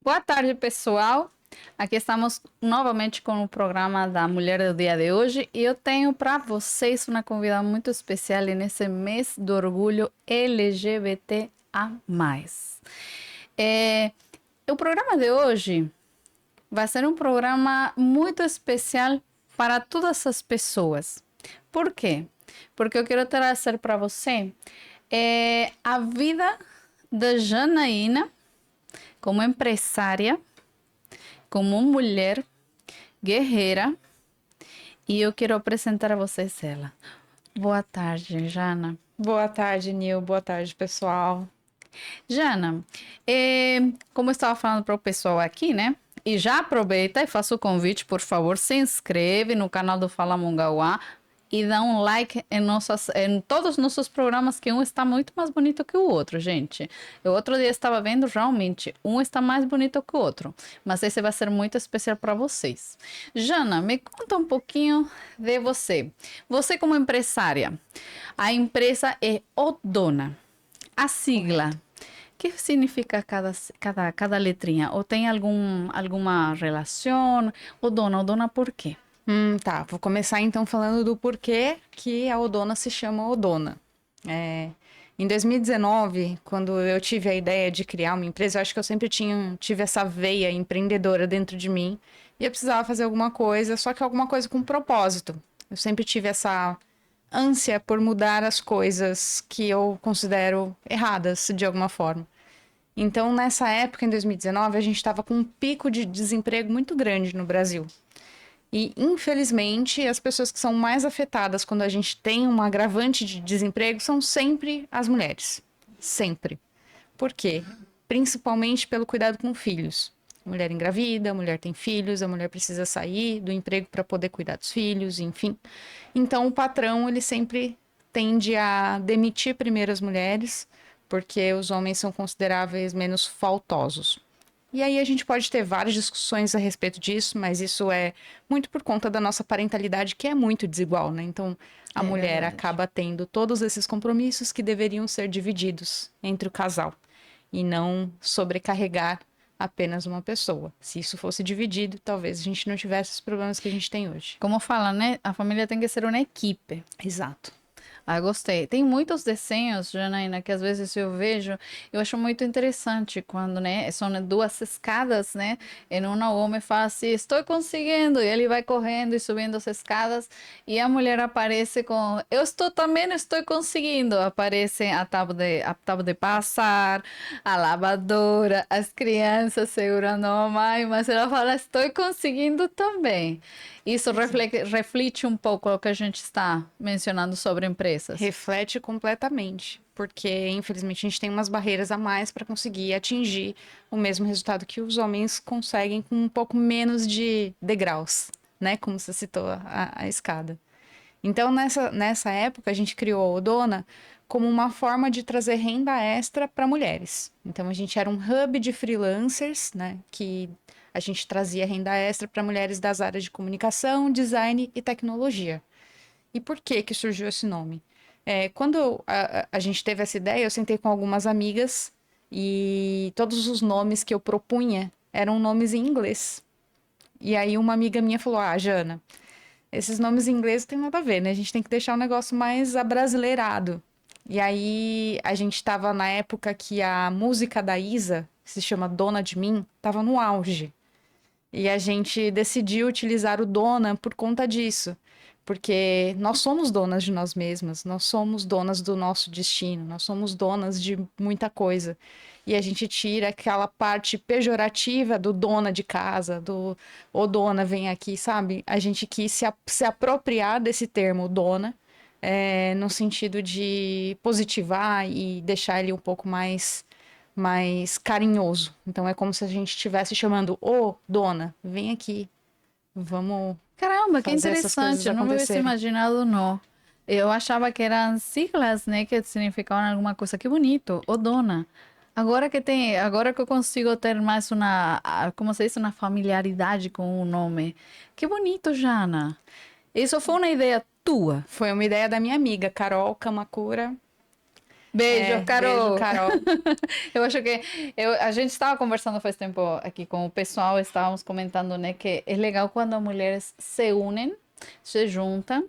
Boa tarde, pessoal. Aqui estamos novamente com o programa da Mulher do Dia de hoje e eu tenho para vocês uma convidada muito especial nesse mês do orgulho LGBTA+. O programa de hoje vai ser um programa muito especial para todas as pessoas. Por quê? Porque eu quero trazer para você a vida da Janaína como empresária, como mulher guerreira, e eu quero apresentar a vocês ela. Boa tarde, Jana. Boa tarde, Nil. Boa tarde, pessoal. Jana, como eu estava falando para o pessoal aqui, né? E já aproveita e faça o convite, por favor, se inscreve no canal do Fala Mongauá e dá um like em todos os nossos programas, que um está muito mais bonito que o outro, gente. Eu outro dia estava vendo, realmente, um está mais bonito que o outro, mas esse vai ser muito especial para vocês. Jana, me conta um pouquinho de você. Você como empresária, a empresa é Odona. A sigla, o que significa cada letrinha? Ou tem alguma relação? Odona por quê? Tá. Vou começar então falando do porquê que a Odona se chama Odona. Em 2019, quando eu tive a ideia de criar uma empresa, eu acho que eu sempre tive essa veia empreendedora dentro de mim e eu precisava fazer alguma coisa, só que alguma coisa com propósito. Eu sempre tive essa ânsia por mudar as coisas que eu considero erradas de alguma forma. Então, nessa época, em 2019, a gente estava com um pico de desemprego muito grande no Brasil. E, infelizmente, as pessoas que são mais afetadas quando a gente tem um agravante de desemprego são sempre as mulheres. Sempre. Por quê? Principalmente pelo cuidado com filhos. A mulher engravida, a mulher tem filhos, a mulher precisa sair do emprego para poder cuidar dos filhos, enfim. Então, o patrão, ele sempre tende a demitir primeiro as mulheres, porque os homens são consideráveis menos faltosos. E aí a gente pode ter várias discussões a respeito disso, mas isso é muito por conta da nossa parentalidade, que é muito desigual, né? Então, a mulher acaba tendo todos esses compromissos que deveriam ser divididos entre o casal e não sobrecarregar apenas uma pessoa. Se isso fosse dividido, talvez a gente não tivesse os problemas que a gente tem hoje. Como fala, né? A família tem que ser uma equipe. Exato. Ah, gostei. Tem muitos desenhos, Janaína, que às vezes eu vejo, eu acho muito interessante quando, né, são duas escadas, né, e uma o homem fala assim, estou conseguindo, e ele vai correndo e subindo as escadas, e a mulher aparece com, também estou conseguindo, aparece a tábua de passar, a lavadora, as crianças segurando a mãe, mas ela fala, estou conseguindo também. Isso reflete um pouco o que a gente está mencionando sobre empresas. Reflete completamente, porque infelizmente a gente tem umas barreiras a mais para conseguir atingir o mesmo resultado que os homens conseguem com um pouco menos de degraus, né? Como você citou a escada. Então, nessa época, a gente criou a Odona como uma forma de trazer renda extra para mulheres. Então, a gente era um hub de freelancers, né? Que a gente trazia renda extra para mulheres das áreas de comunicação, design e tecnologia. E por que surgiu esse nome? Quando a gente teve essa ideia, eu sentei com algumas amigas e todos os nomes que eu propunha eram nomes em inglês. E aí uma amiga minha falou: Ah, Jana, esses nomes em inglês não tem nada a ver, né? A gente tem que deixar o negócio mais abrasileirado. E aí a gente tava na época que a música da Isa, que se chama Dona de Mim, tava no auge. E a gente decidiu utilizar o dona por conta disso. Porque nós somos donas de nós mesmas, nós somos donas do nosso destino, nós somos donas de muita coisa. E a gente tira aquela parte pejorativa do dona de casa, do ô dona, vem aqui, sabe? A gente quis se apropriar desse termo dona, no sentido de positivar e deixar ele um pouco mais carinhoso. Então é como se a gente estivesse chamando, ô dona, vem aqui, vamos Caramba, que fazer essas coisas interessante. Eu não me hubiese acontecerem. imaginado, não. Eu achava que eram siglas, né, que significavam alguma coisa. Que bonito, ô dona. Agora que eu consigo ter mais como se diz, uma familiaridade com o nome. Que bonito, Jana. Isso foi uma ideia tua. Foi uma ideia da minha amiga, Carol Kamakura. Beijo, Carol. Beijo, Carol. Eu acho que a gente estava conversando faz tempo aqui com o pessoal, estávamos comentando, né, que é legal quando as mulheres se unem, se juntam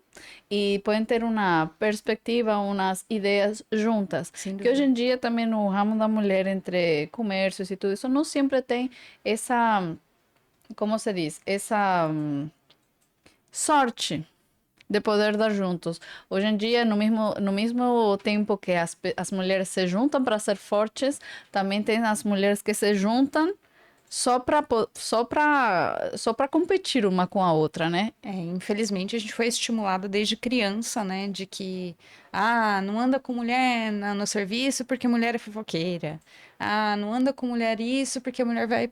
e podem ter uma perspectiva, umas ideias juntas. Sem Que hoje dúvida. em dia também no ramo da mulher, entre comércios e tudo isso, não sempre tem essa, como se diz, essa sorte de poder dar juntos. Hoje em dia, no mesmo tempo que as mulheres se juntam para ser fortes, também tem as mulheres que se juntam só para competir uma com a outra, né? Infelizmente a gente foi estimulada desde criança, né, de que, não anda com mulher no serviço porque mulher é fofoqueira. Não anda com mulher isso porque a mulher vai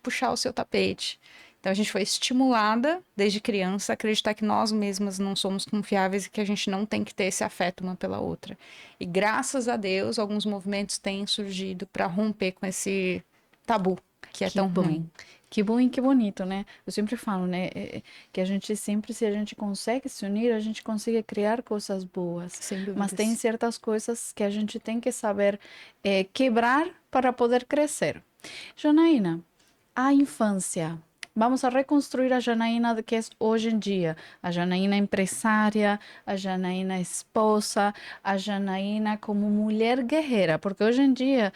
puxar o seu tapete. Então a gente foi estimulada desde criança a acreditar que nós mesmas não somos confiáveis e que a gente não tem que ter esse afeto uma pela outra. E graças a Deus, alguns movimentos têm surgido para romper com esse tabu que é Que tão bom. ruim. Que bom e que bonito, né? Eu sempre falo, né? Que a gente sempre, se a gente consegue se unir, a gente consegue criar coisas boas. Sem Mas tem dúvidas. certas coisas que a gente tem que saber quebrar para poder crescer. Janaína, a infância. Vamos a reconstruir a Janaína que é hoje em dia. A Janaína empresária, a Janaína esposa, a Janaína como mulher guerreira. Porque hoje em dia,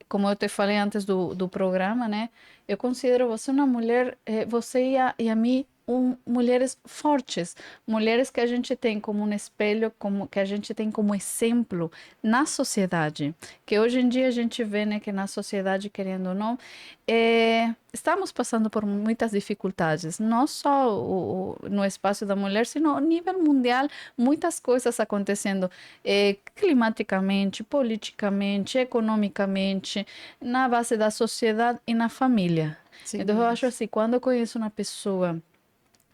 como eu te falei antes do programa, né? Eu considero você uma mulher, você e a mim, mulheres fortes, mulheres que a gente tem como um espelho, que a gente tem como exemplo na sociedade. Que hoje em dia a gente vê, né, que na sociedade, querendo ou não, estamos passando por muitas dificuldades, não só no espaço da mulher, sino a nível mundial, muitas coisas acontecendo climaticamente, politicamente, economicamente, na base da sociedade e na família. Sem Então, eu acho dúvidas. assim, quando eu conheço uma pessoa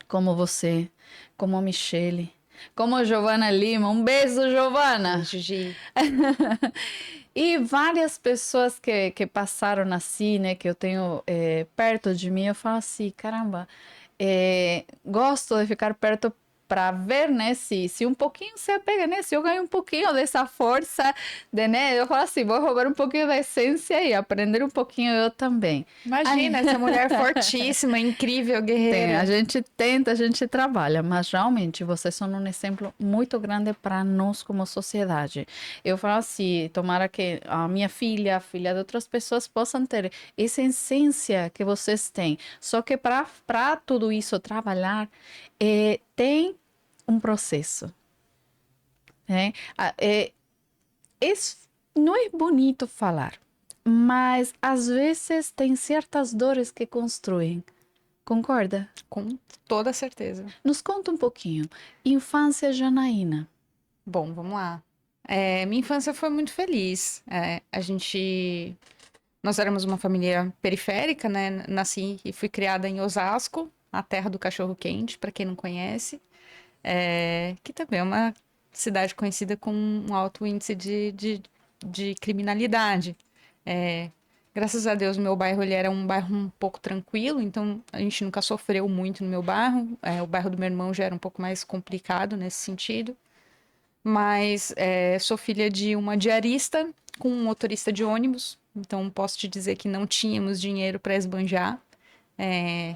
como você, como a Michele, como a Giovana Lima, um beijo, Giovana! Gigi. E várias pessoas que passaram assim, né, que eu tenho perto de mim, eu falo assim, caramba, gosto de ficar perto para ver, né, se um pouquinho se apega, né, se eu ganho um pouquinho dessa força, né, eu falo assim, vou roubar um pouquinho da essência e aprender um pouquinho eu também. Ai, Imagina essa mulher fortíssima, incrível, a guerreira. gente tenta, a gente trabalha, mas realmente vocês são um exemplo muito grande para nós como sociedade. Eu falo assim, tomara que a minha filha, a filha de outras pessoas possam ter essa essência que vocês têm. Só que para tudo isso trabalhar, tem um processo, né? Não é bonito falar, mas às vezes tem certas dores que construem. Concorda? Com toda certeza. Nos conta um pouquinho. Infância janaína. Bom, vamos lá. Minha infância foi muito feliz. Nós éramos uma família periférica, né? Nasci e fui criada em Osasco, a terra do cachorro-quente, para quem não conhece. Que também é uma cidade conhecida com um alto índice de criminalidade. É, Graças a Deus, meu bairro ele era um bairro um pouco tranquilo, então a gente nunca sofreu muito no meu bairro. O bairro do meu irmão já era um pouco mais complicado nesse sentido. Mas sou filha de uma diarista com um motorista de ônibus, então posso te dizer que não tínhamos dinheiro para esbanjar. É,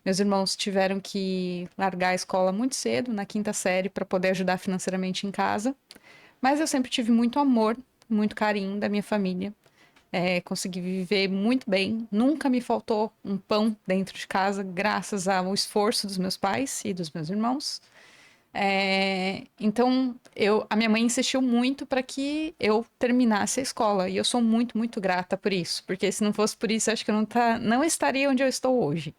Meus irmãos tiveram que largar a escola muito cedo, na quinta série, para poder ajudar financeiramente em casa. Mas eu sempre tive muito amor, muito carinho da minha família. Consegui viver muito bem. Nunca me faltou um pão dentro de casa, graças ao esforço dos meus pais e dos meus irmãos. Então, a minha mãe insistiu muito para que eu terminasse a escola. E eu sou muito, muito grata por isso. Porque se não fosse por isso, acho que eu não estaria onde eu estou hoje.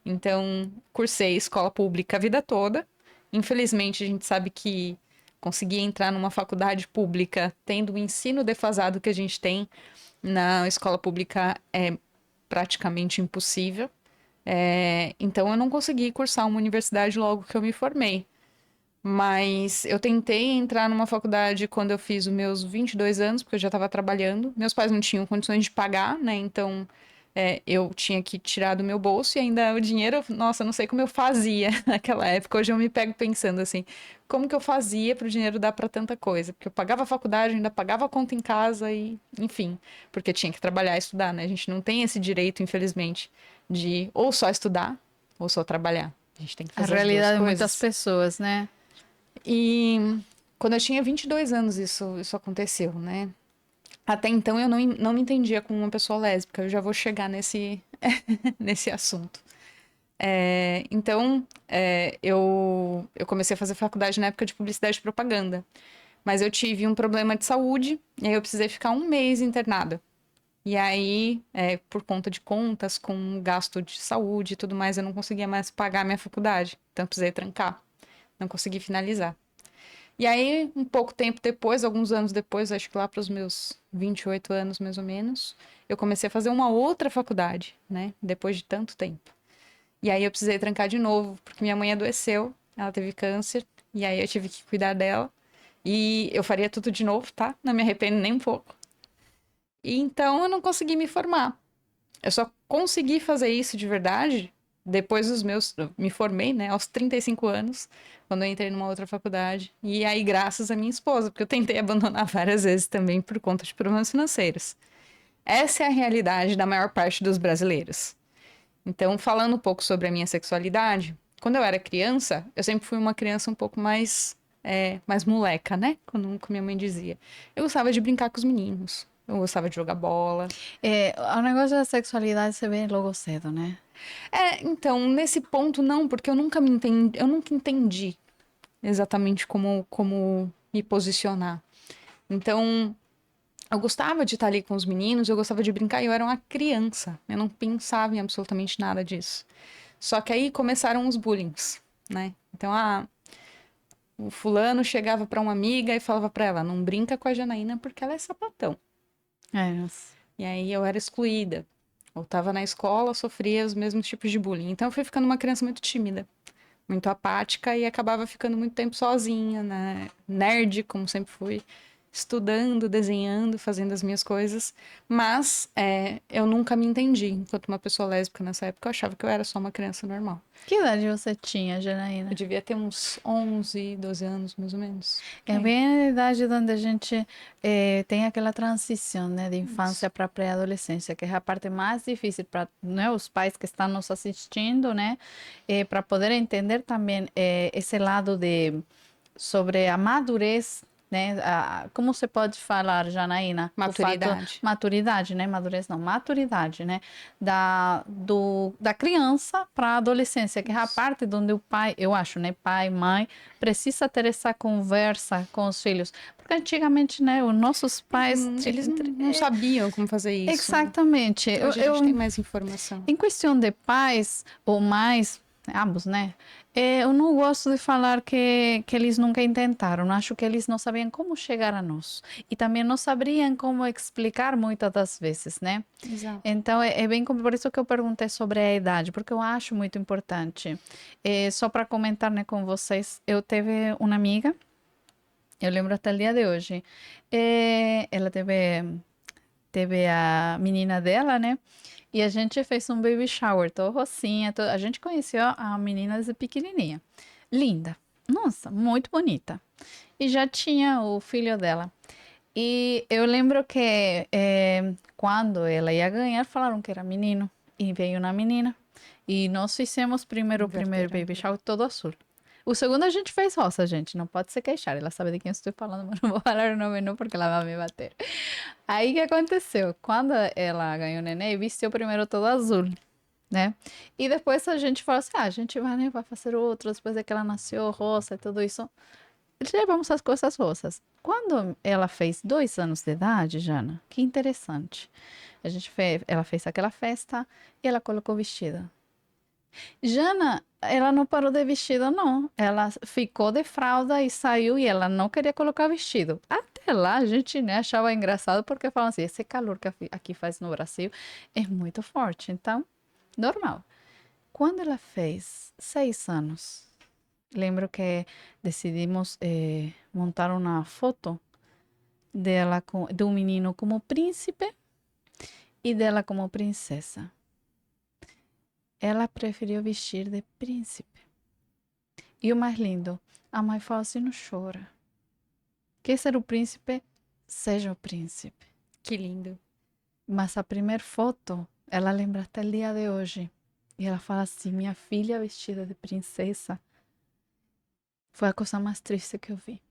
Então, cursei escola pública a vida toda. Infelizmente, a gente sabe que conseguir entrar numa faculdade pública, tendo o ensino defasado que a gente tem na escola pública, é praticamente impossível. Então, eu não consegui cursar uma universidade logo que eu me formei. Mas eu tentei entrar numa faculdade quando eu fiz os meus 22 anos, porque eu já estava trabalhando. Meus pais não tinham condições de pagar, né? Então, eu tinha que tirar do meu bolso e ainda o dinheiro, nossa, eu não sei como eu fazia naquela época. Hoje eu me pego pensando assim, como que eu fazia para o dinheiro dar para tanta coisa? Porque eu pagava a faculdade, ainda pagava a conta em casa e, enfim, porque tinha que trabalhar e estudar, né? A gente não tem esse direito, infelizmente, de ou só estudar ou só trabalhar. A gente tem que A fazer as duas realidade de muitas coisas. pessoas, né? E quando eu tinha 22 anos, isso aconteceu, né? Até então eu não me entendia como uma pessoa lésbica. Eu já vou chegar nesse assunto. Então, eu comecei a fazer faculdade na época de publicidade e propaganda. Mas eu tive um problema de saúde e aí eu precisei ficar um mês internada. E aí, por conta de contas, com gasto de saúde e tudo mais, eu não conseguia mais pagar a minha faculdade. Então, eu precisei trancar. Não consegui finalizar. E aí, um pouco tempo depois, alguns anos depois, acho que lá para os meus 28 anos mais ou menos, eu comecei a fazer uma outra faculdade, né? Depois de tanto tempo. E aí eu precisei trancar de novo, porque minha mãe adoeceu, ela teve câncer, e aí eu tive que cuidar dela. E eu faria tudo de novo, tá? Não me arrependo nem um pouco. E então eu não consegui me formar. Eu só consegui fazer isso de verdade depois dos meus. Eu me formei, né, aos 35 anos, quando eu entrei numa outra faculdade. E aí, graças à minha esposa, porque eu tentei abandonar várias vezes também por conta de problemas financeiros. Essa é a realidade da maior parte dos brasileiros. Então, falando um pouco sobre a minha sexualidade, quando eu era criança, eu sempre fui uma criança um pouco mais moleca, né? Como minha mãe dizia. Eu gostava de brincar com os meninos. Eu gostava de jogar bola. O negócio da sexualidade se vê logo cedo, né? Então, nesse ponto não, porque eu nunca entendi exatamente como me posicionar. Então, eu gostava de estar ali com os meninos, eu gostava de brincar, eu era uma criança, eu não pensava em absolutamente nada disso. Só que aí começaram os bullings, né? Então, o fulano chegava pra uma amiga e falava pra ela, não brinca com a Janaína porque ela é sapatão. Nossa. E aí eu era excluída. Eu tava na escola, sofria os mesmos tipos de bullying. Então eu fui ficando uma criança muito tímida, muito apática e acabava ficando muito tempo sozinha, né? Nerd, como sempre fui, estudando, desenhando, fazendo as minhas coisas. Mas eu nunca me entendi enquanto uma pessoa lésbica nessa época. Eu achava que eu era só uma criança normal. Que idade você tinha, Eu Janaína? devia ter uns 11, 12 anos, mais ou menos. Por É aí. bem a idade onde a gente tem aquela transição, né, de Isso. infância para pré-adolescência, que é a parte mais difícil para, né, os pais que estão nos assistindo, né, para poder entender também esse lado de sobre a madurez, né? Como você pode falar, Janaína? O fato, Maturidade. maturidade, né? Madurez não, maturidade, né? Da criança para a adolescência, que é a Isso. parte onde o pai, eu acho, né? Pai, mãe, precisa ter essa conversa com os filhos. Porque antigamente, né? Os nossos pais. Eles não sabiam como fazer isso, né? Exatamente. Hoje a gente tem mais informação. Em questão de pais ou mais, ambos, né? Eu não gosto de falar que eles nunca tentaram. Acho que eles não sabiam como chegar a nós. E também não sabiam como explicar muitas das vezes, né? Exato. Então, é bem como por isso que eu perguntei sobre a idade, porque eu acho muito importante. Só para comentar, né, com vocês, eu teve uma amiga, eu lembro até o dia de hoje. Ela teve a menina dela, né? E a gente fez um baby shower, todo rocinha. A gente conheceu a menina desde pequenininha. Linda. Nossa, muito bonita. E já tinha o filho dela. E eu lembro que quando ela ia ganhar, falaram que era menino. E veio uma menina. E nós fizemos primeiro o primeiro Inverteram. baby shower todo azul. O segundo a gente fez rosa, gente. Não pode se queixar. Ela sabe de quem eu estou falando, mas não vou falar o nome não, porque ela vai me bater. Aí o que aconteceu? Quando ela ganhou o neném, vestiu primeiro todo azul, né? E depois a gente falou assim: a gente vai, né, vai fazer outro, depois de que ela nasceu, rosa e tudo isso. Levamos as coisas rosas. Quando ela fez 2 anos de idade, Jana, que interessante. Ela fez aquela festa e ela colocou o vestido. Jana, ela não parou de vestido, não. Ela ficou de fralda e saiu e ela não queria colocar vestido. Até lá a gente, né, achava engraçado porque falam assim, esse calor que aqui faz no Brasil é muito forte, então, normal. Quando ela fez 6 anos, lembro que decidimos montar uma foto dela de um menino como príncipe E dela como princesa. Ela preferiu vestir de príncipe. E o mais lindo, a mãe fala assim, não chora. Quer ser o príncipe? Seja o príncipe. Que lindo. Mas a primeira foto, ela lembra até o dia de hoje. E ela fala assim, minha filha vestida de princesa foi a coisa mais triste que eu vi.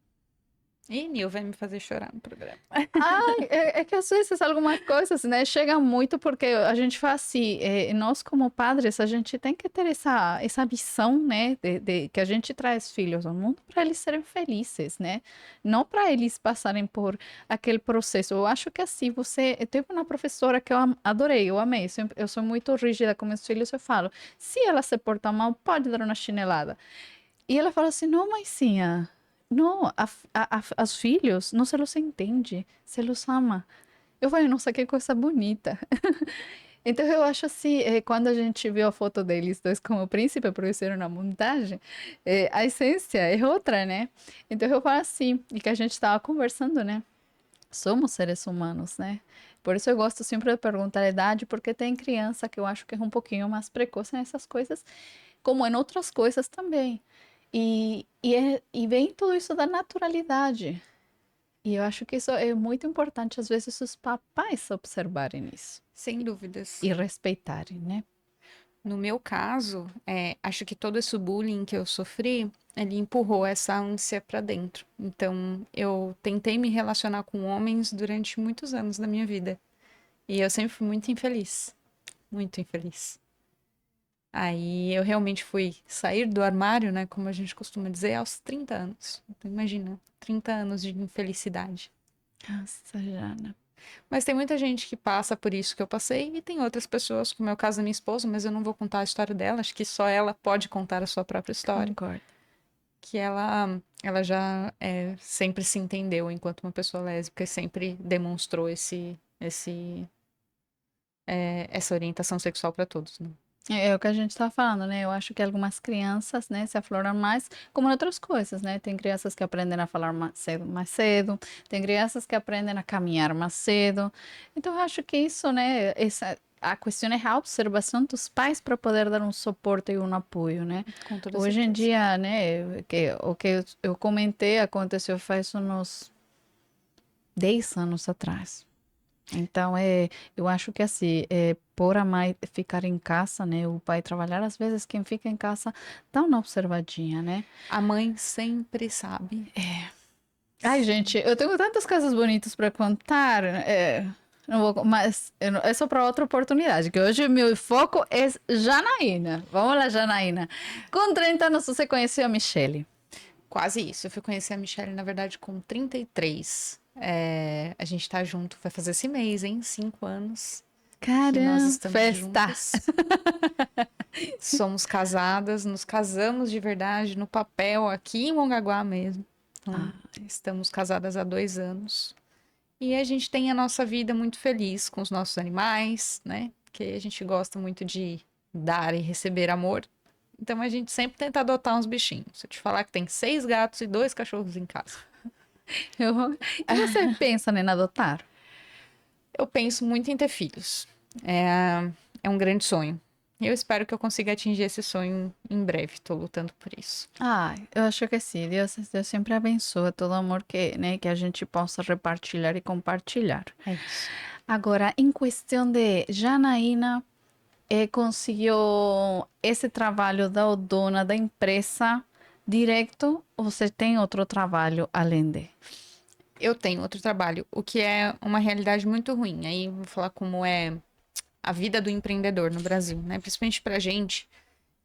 E Nil vai me fazer chorar no programa. Ai, é que às vezes algumas coisas, né, chegam muito porque a gente faz assim, nós como padres, a gente tem que ter essa visão, né, de que a gente traz filhos ao mundo para eles serem felizes, né, não para eles passarem por aquele processo. Eu acho que assim, eu teve uma professora que eu adorei, eu amei, eu sou muito rígida com meus filhos, eu falo, se ela se portar mal, pode dar uma chinelada. E ela falou assim, não, mãezinha, não, os filhos não se los entende, se los ama. Eu falei, nossa, que coisa bonita. Então eu acho assim, quando a gente viu a foto deles dois como príncipe, por isso era uma montagem, a essência é outra, né? Então eu falo assim, e que a gente estava conversando, né? Somos seres humanos, né? Por isso eu gosto sempre de perguntar a idade, porque tem criança que eu acho que é um pouquinho mais precoce nessas coisas, como em outras coisas também. E vem tudo isso da naturalidade. E eu acho que isso é muito importante, às vezes, os papais observarem isso Sem dúvidas. e respeitarem, né? No meu caso, acho que todo esse bullying que eu sofri, ele empurrou essa ânsia pra dentro. Então, eu tentei me relacionar com homens durante muitos anos da minha vida. E eu sempre fui muito infeliz. Muito infeliz. Aí eu realmente fui sair do armário, né, como a gente costuma dizer, aos 30 anos. Então, imagina, 30 anos de infelicidade. Nossa, Jana. Mas tem muita gente que passa por isso que eu passei, e tem outras pessoas, como é o caso da minha esposa, mas eu não vou contar a história dela, acho que só ela pode contar a sua própria história, Concordo. que ela já sempre se entendeu enquanto uma pessoa lésbica e sempre demonstrou essa orientação sexual para todos, né? É o que a gente está falando, né? Eu acho que algumas crianças, né, se afloram mais, como em outras coisas, né? Tem crianças que aprendem a falar mais cedo, tem crianças que aprendem a caminhar mais cedo. Então, eu acho que isso, né, a questão é a observação dos pais para poder dar um suporte e um apoio, né? Com toda Hoje em certeza. dia, né, o que eu comentei aconteceu faz uns 10 anos atrás. Então, eu acho que assim, por a mãe ficar em casa, né, o pai trabalhar, às vezes quem fica em casa dá uma observadinha, né? A mãe sempre sabe. Ai, gente, eu tenho tantas coisas bonitas para contar, não vou, mas é só para outra oportunidade, que hoje meu foco é Janaína. Vamos lá, Janaína. Com 30 anos você conheceu a Michele. Quase isso. Eu fui conhecer a Michelle, na verdade, com 33. A gente tá junto, vai fazer esse mês, hein? 5 anos que nós Caramba, estamos festa! juntos. Somos casadas, nos casamos de verdade no papel aqui em Mongaguá mesmo. Então, Ah, estamos casadas há 2 anos. E a gente tem a nossa vida muito feliz com os nossos animais, né? Porque a gente gosta muito de dar e receber amor. Então a gente sempre tenta adotar uns bichinhos. Se eu te falar que tem 6 gatos e 2 cachorros em casa. E você pensa, né, em adotar? Eu penso muito em ter filhos. É um grande sonho. Eu espero que eu consiga atingir esse sonho em breve. Estou lutando por isso. Ah, eu acho que sim. Deus sempre abençoa todo amor que, né, que a gente possa repartilhar e compartilhar. É isso. Agora, em questão de Janaína, conseguiu esse trabalho da dona da empresa direto ou você tem outro trabalho além de? Eu tenho outro trabalho, o que é uma realidade muito ruim. Aí eu vou falar como é a vida do empreendedor no Brasil, né? Principalmente pra gente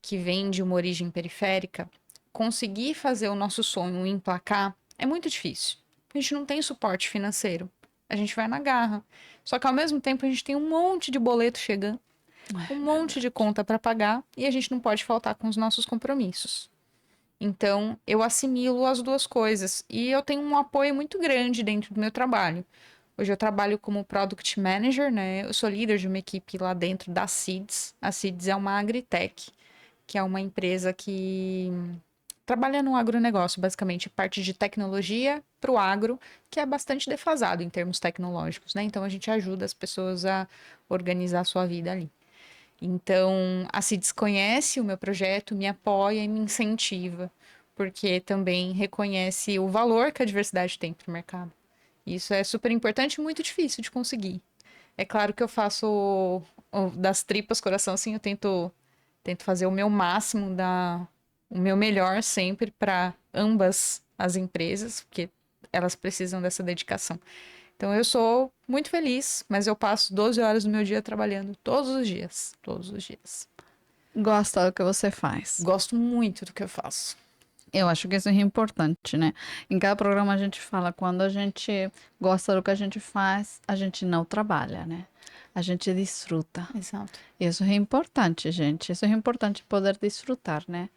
que vem de uma origem periférica, conseguir fazer o nosso sonho emplacar é muito difícil. A gente não tem suporte financeiro. A gente vai na garra. Só que ao mesmo tempo a gente tem um monte de boleto chegando, um monte de conta para pagar e a gente não pode faltar com os nossos compromissos. Então, eu assimilo as duas coisas e eu tenho um apoio muito grande dentro do meu trabalho. Hoje eu trabalho como Product Manager, né? Eu sou líder de uma equipe lá dentro da Seeds. A Seeds é uma agritech, que é uma empresa que trabalha no agronegócio, basicamente, parte de tecnologia para o agro, que é bastante defasado em termos tecnológicos, né? Então a gente ajuda as pessoas a organizar a sua vida ali. Então, a CIDS conhece o meu projeto, me apoia e me incentiva, porque também reconhece o valor que a diversidade tem para o mercado. Isso é super importante e muito difícil de conseguir. É claro que eu faço das tripas coração, assim, eu tento fazer o meu máximo, o meu melhor sempre para ambas as empresas, porque elas precisam dessa dedicação. Então eu sou muito feliz, mas eu passo 12 horas do meu dia trabalhando todos os dias, todos os dias. Gosta do que você faz. Gosto muito do que eu faço. Eu acho que isso é importante, né? Em cada programa a gente fala, quando a gente gosta do que a gente faz, a gente não trabalha, né? A gente desfruta. Exato. Isso é importante, gente. Isso é importante poder desfrutar, né?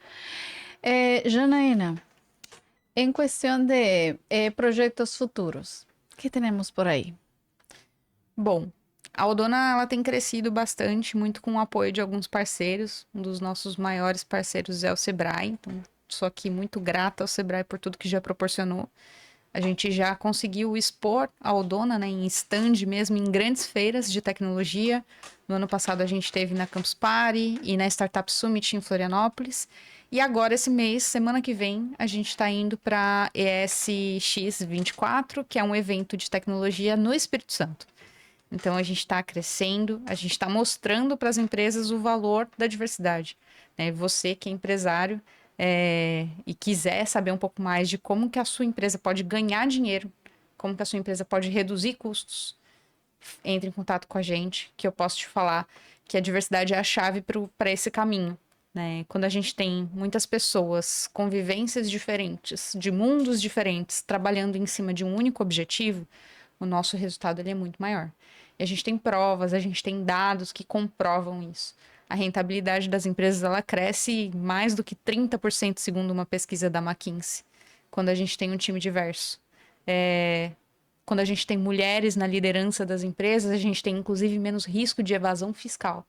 Janaína, em questão de projetos futuros, o que temos por aí? Bom, a Aldona ela tem crescido bastante, muito com o apoio de alguns parceiros. Um dos nossos maiores parceiros é o Sebrae, então sou aqui muito grata ao Sebrae por tudo que já proporcionou. A gente já conseguiu expor a Aldona, né, em stand mesmo, em grandes feiras de tecnologia. No ano passado a gente teve na Campus Party e na Startup Summit em Florianópolis. E agora, esse mês, semana que vem, a gente está indo para a ESX24, que é um evento de tecnologia no Espírito Santo. Então, a gente está crescendo, a gente está mostrando para as empresas o valor da diversidade, né? Você que é empresário e quiser saber um pouco mais de como que a sua empresa pode ganhar dinheiro, como que a sua empresa pode reduzir custos, entre em contato com a gente, que eu posso te falar que a diversidade é a chave para esse caminho, né? Quando a gente tem muitas pessoas, convivências diferentes, de mundos diferentes, trabalhando em cima de um único objetivo, o nosso resultado ele é muito maior. E a gente tem provas, a gente tem dados que comprovam isso. A rentabilidade das empresas ela cresce mais do que 30% segundo uma pesquisa da McKinsey, quando a gente tem um time diverso. Quando a gente tem mulheres na liderança das empresas, a gente tem inclusive menos risco de evasão fiscal.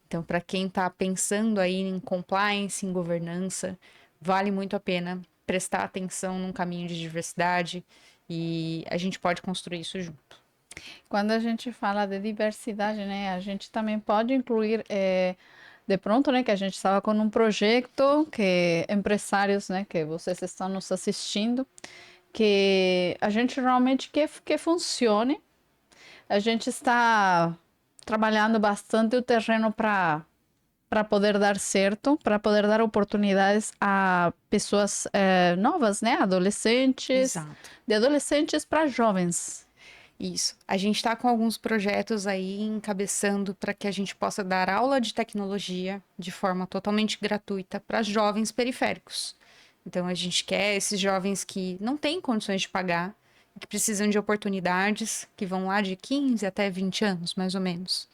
Então, para quem está pensando aí em compliance, em governança, vale muito a pena prestar atenção num caminho de diversidade e a gente pode construir isso junto. Quando a gente fala de diversidade, né, a gente também pode incluir, de pronto, né, que a gente estava com um projeto que empresários, né, que vocês estão nos assistindo, que a gente realmente quer que funcione. A gente está trabalhando bastante o terreno para poder dar certo, para poder dar oportunidades a pessoas novas, né, adolescentes, Exato. de adolescentes para jovens. Isso. A gente está com alguns projetos aí encabeçando para que a gente possa dar aula de tecnologia de forma totalmente gratuita para jovens periféricos. Então, a gente quer esses jovens que não têm condições de pagar, que precisam de oportunidades, que vão lá de 15 até 20 anos, mais ou menos.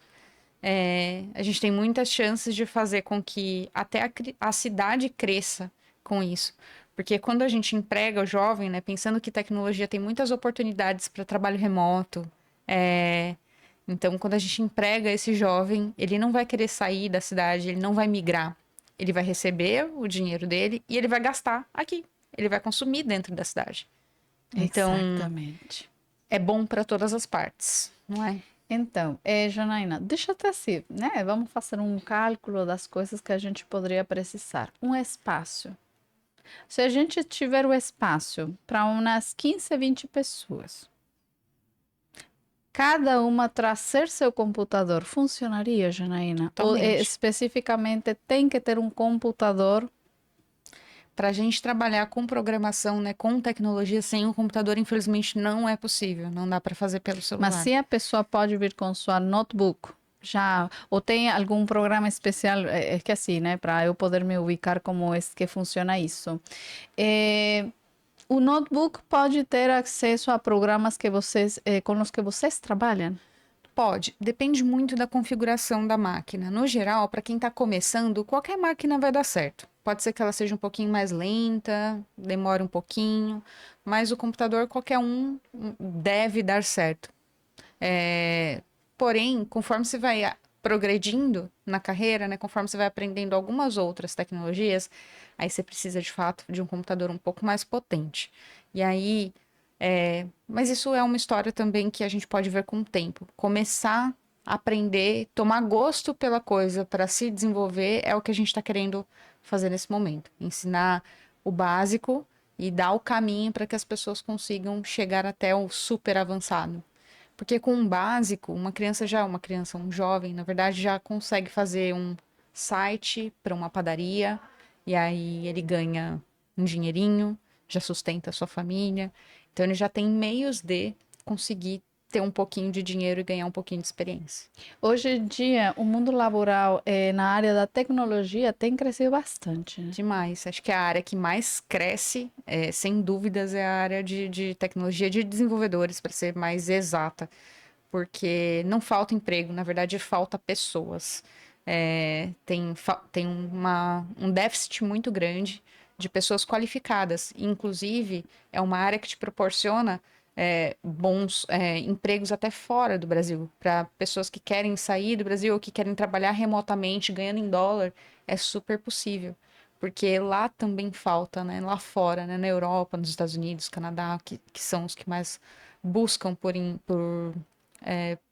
A gente tem muitas chances de fazer com que até a cidade cresça com isso. Porque quando a gente emprega o jovem, né, pensando que tecnologia tem muitas oportunidades para trabalho remoto, então quando a gente emprega esse jovem, ele não vai querer sair da cidade, ele não vai migrar. Ele vai receber o dinheiro dele e ele vai gastar aqui. Ele vai consumir dentro da cidade. Então, Exatamente. é bom para todas as partes, não é? Então, Janaína, deixa até assim, né? Vamos fazer um cálculo das coisas que a gente poderia precisar. Um espaço. Se a gente tiver o espaço para umas 15, 20 pessoas, cada uma trazer seu computador, funcionaria, Janaína? Ou Totalmente. especificamente tem que ter um computador? Para a gente trabalhar com programação, né, com tecnologia sem o computador, infelizmente não é possível. Não dá para fazer pelo celular. Mas se a pessoa pode vir com sua notebook, já, ou tem algum programa especial, é que assim, né, para eu poder me ubicar como é que funciona isso. O notebook pode ter acesso a programas que vocês, com os que vocês trabalham? Pode, depende muito da configuração da máquina. No geral, para quem está começando, qualquer máquina vai dar certo. Pode ser que ela seja um pouquinho mais lenta, demore um pouquinho, mas o computador, qualquer um deve dar certo. Porém, conforme você vai progredindo na carreira, né? Conforme você vai aprendendo algumas outras tecnologias, aí você precisa, de fato, de um computador um pouco mais potente. E aí, mas isso é uma história também que a gente pode ver com o tempo. Começar a aprender, tomar gosto pela coisa para se desenvolver é o que a gente está querendo fazer nesse momento. Ensinar o básico e dar o caminho para que as pessoas consigam chegar até o super avançado. Porque com o básico, um jovem, na verdade, já consegue fazer um site para uma padaria, e aí ele ganha um dinheirinho, já sustenta a sua família. Então ele já tem meios de conseguir ter um pouquinho de dinheiro e ganhar um pouquinho de experiência. Hoje em dia, o mundo laboral na área da tecnologia tem crescido bastante, né? Demais. Acho que a área que mais cresce, sem dúvidas, é a área de tecnologia de desenvolvedores, para ser mais exata. Porque não falta emprego, na verdade, falta pessoas. Tem um déficit muito grande de pessoas qualificadas. Inclusive, é uma área que te proporciona bons empregos até fora do Brasil. Para pessoas que querem sair do Brasil ou que querem trabalhar remotamente, ganhando em dólar, é super possível. Porque lá também falta, né? Lá fora, né? Na Europa, nos Estados Unidos, Canadá, que são os que mais buscam por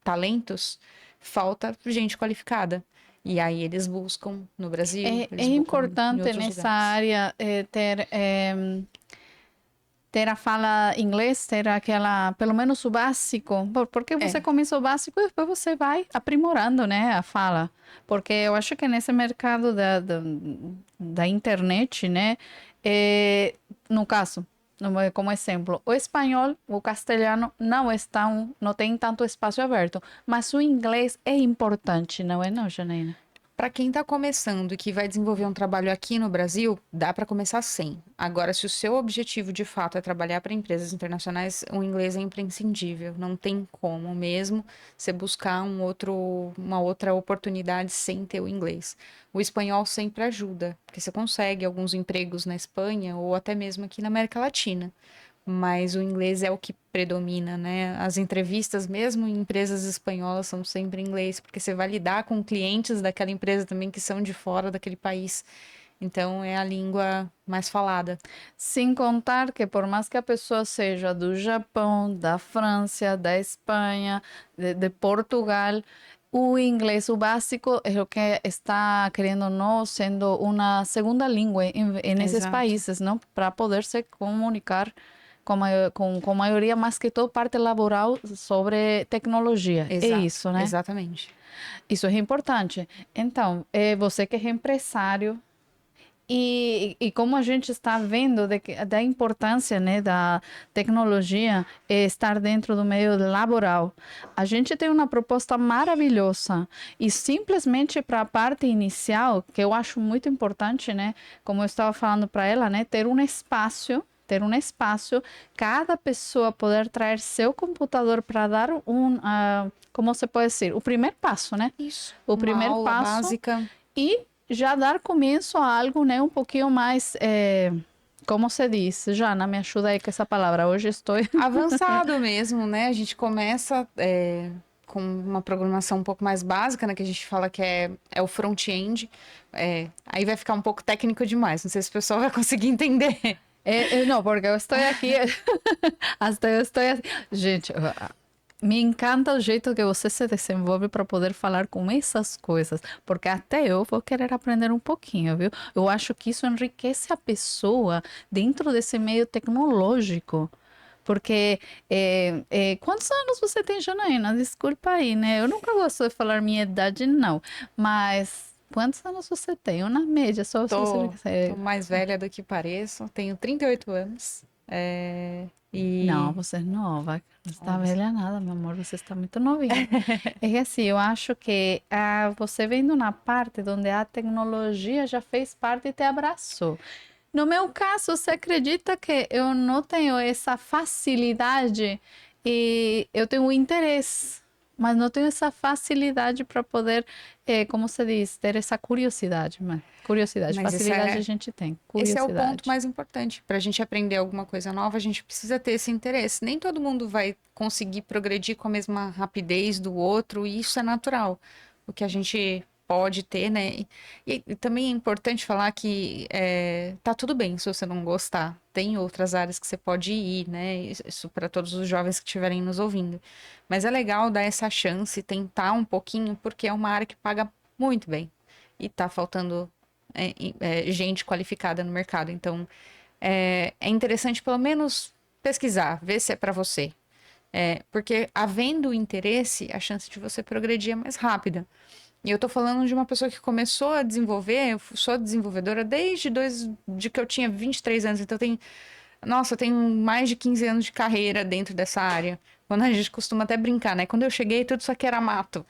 talentos, falta gente qualificada. E aí eles buscam no Brasil, É eles buscam em importante outros nessa lugares. área ter a fala inglês, ter aquela, pelo menos o básico, porque você É, começa o básico e depois você vai aprimorando, né, a fala. Porque eu acho que nesse mercado da internet, né, no caso, como exemplo, o espanhol, o castelhano não tem tanto espaço aberto, mas o inglês é importante, não é não, Janaína? para quem está começando e que vai desenvolver um trabalho aqui no Brasil, dá para começar sem. Agora, se o seu objetivo de fato é trabalhar para empresas internacionais, o inglês é imprescindível. Não tem como mesmo você buscar uma outra oportunidade sem ter o inglês. O espanhol sempre ajuda, porque você consegue alguns empregos na Espanha ou até mesmo aqui na América Latina. Mas o inglês é o que predomina, né? As entrevistas, mesmo em empresas espanholas, são sempre em inglês, porque você vai lidar com clientes daquela empresa também que são de fora daquele país. Então, é a língua mais falada. Sem contar que por mais que a pessoa seja do Japão, da França, da Espanha, de Portugal, o inglês, o básico, é o que está, querendo ou não, sendo uma segunda língua nesses Exato. países, não? Para poder se comunicar com maioria, mais que todo, parte laboral sobre tecnologia. É Exato, isso, né? exatamente. Isso é importante. Então, você que é empresário, e como a gente está vendo da importância, né, da tecnologia estar dentro do meio laboral, a gente tem uma proposta maravilhosa e simplesmente para a parte inicial, que eu acho muito importante, né, como eu estava falando para ela, né, ter um espaço, cada pessoa poder trazer seu computador para dar como se pode dizer, o primeiro passo, né? Isso. O Uma primeiro aula passo básica. e já dar começo a algo, né, um pouquinho mais, como se diz? Jana, me ajuda aí com essa palavra. Hoje estou. Avançado mesmo, né? A gente começa com uma programação um pouco mais básica, né? Que a gente fala que é o front-end. Aí vai ficar um pouco técnico demais. Não sei se o pessoal vai conseguir entender. Não, porque eu estou aqui, hasta eu estou assim. Gente, me encanta o jeito que você se desenvolve para poder falar com essas coisas, porque até eu vou querer aprender um pouquinho, viu? Eu acho que isso enriquece a pessoa dentro desse meio tecnológico. Porque, quantos anos você tem, Janaína? Desculpa aí, né? Eu nunca gosto de falar minha idade, não. Mas, quantos anos você tem? Uma média, só se você Tô quiser. mais velha do que pareço. Tenho 38 anos. Não, E você é nova. Não está olha, velha nada, meu amor. Você está muito novinha. É que assim, eu acho que você vendo na parte onde a tecnologia já fez parte e te abraçou. No meu caso, você acredita que eu não tenho essa facilidade e eu tenho interesse, mas não tenho essa facilidade para poder, como se diz, ter essa curiosidade, curiosidade, mas facilidade a gente tem, esse é o ponto curiosidade. mais importante. Para a gente aprender alguma coisa nova, a gente precisa ter esse interesse. Nem todo mundo vai conseguir progredir com a mesma rapidez do outro, e isso é natural. o que a gente pode ter, né? E também é importante falar que tá tudo bem se você não gostar. Tem outras áreas que você pode ir, né? Isso para todos os jovens que estiverem nos ouvindo. Mas é legal dar essa chance, tentar um pouquinho, porque é uma área que paga muito bem. E tá faltando gente qualificada no mercado. Então, é interessante pelo menos pesquisar, ver se é para você. Porque havendo interesse, a chance de você progredir é mais rápida. E eu tô falando de uma pessoa que começou a desenvolver, eu sou desenvolvedora de que eu tinha 23 anos, então eu tenho mais de 15 anos de carreira dentro dessa área. Quando a gente costuma até brincar, né? Quando eu cheguei, tudo isso aqui era mato.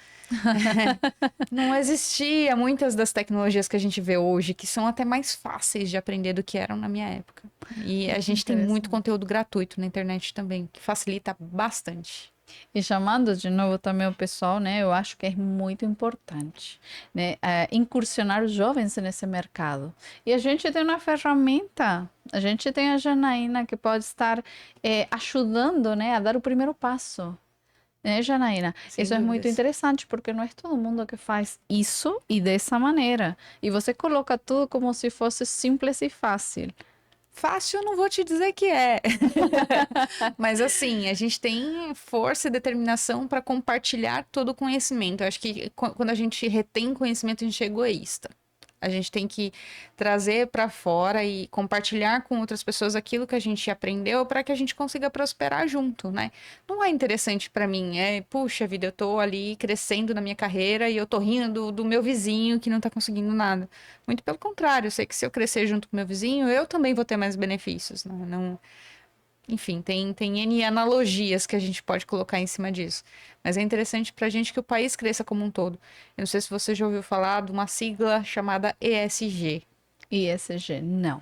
Não existia muitas das tecnologias que a gente vê hoje, que são até mais fáceis de aprender do que eram na minha época. E a gente tem muito Interessante. conteúdo gratuito na internet também, que facilita bastante. E chamando de novo também o pessoal, né? Eu acho que é muito importante, né? Incursionar os jovens nesse mercado. E a gente tem uma ferramenta, a gente tem a Janaína que pode estar ajudando, né? A dar o primeiro passo. Né, Janaína? Sem Isso é muito dúvidas. interessante, porque não é todo mundo que faz isso e dessa maneira. E você coloca tudo como se fosse simples e fácil. Fácil, eu não vou te dizer que é. Mas assim, a gente tem força e determinação para compartilhar todo o conhecimento. Eu acho que quando a gente retém conhecimento, a gente é egoísta. A gente tem que trazer para fora e compartilhar com outras pessoas aquilo que a gente aprendeu para que a gente consiga prosperar junto, né? Não é interessante para mim, puxa vida, eu tô ali crescendo na minha carreira e eu tô rindo do meu vizinho que não tá conseguindo nada. Muito pelo contrário, eu sei que se eu crescer junto com meu vizinho, eu também vou ter mais benefícios, né? Não, enfim, tem N analogias que a gente pode colocar em cima disso. Mas é interessante para a gente que o país cresça como um todo. Eu não sei se você já ouviu falar de uma sigla chamada ESG. ISG, não.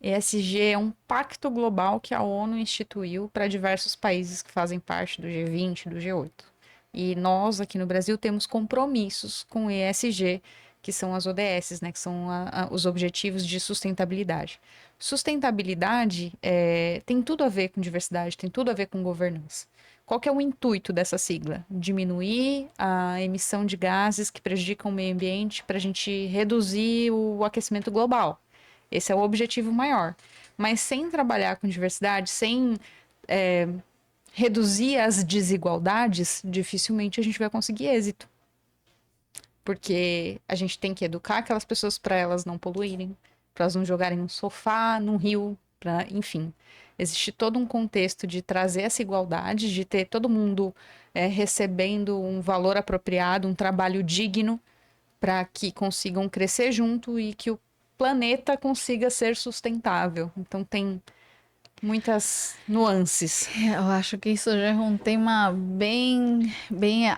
ESG é um pacto global que a ONU instituiu para diversos países que fazem parte do G20, do G8. E nós, aqui no Brasil, temos compromissos com o ESG, que são as ODS, né, que são os Objetivos de Sustentabilidade. Sustentabilidade tem tudo a ver com diversidade, tem tudo a ver com governança. Qual que é o intuito dessa sigla? Diminuir a emissão de gases que prejudicam o meio ambiente para a gente reduzir o aquecimento global. Esse é o objetivo maior. Mas sem trabalhar com diversidade, sem reduzir as desigualdades, dificilmente a gente vai conseguir êxito. Porque a gente tem que educar aquelas pessoas para elas não poluírem, para elas não jogarem no sofá, no rio, enfim. Existe todo um contexto de trazer essa igualdade, de ter todo mundo recebendo um valor apropriado, um trabalho digno, para que consigam crescer junto e que o planeta consiga ser sustentável. Então tem muitas nuances. Eu acho que isso já é um tema bem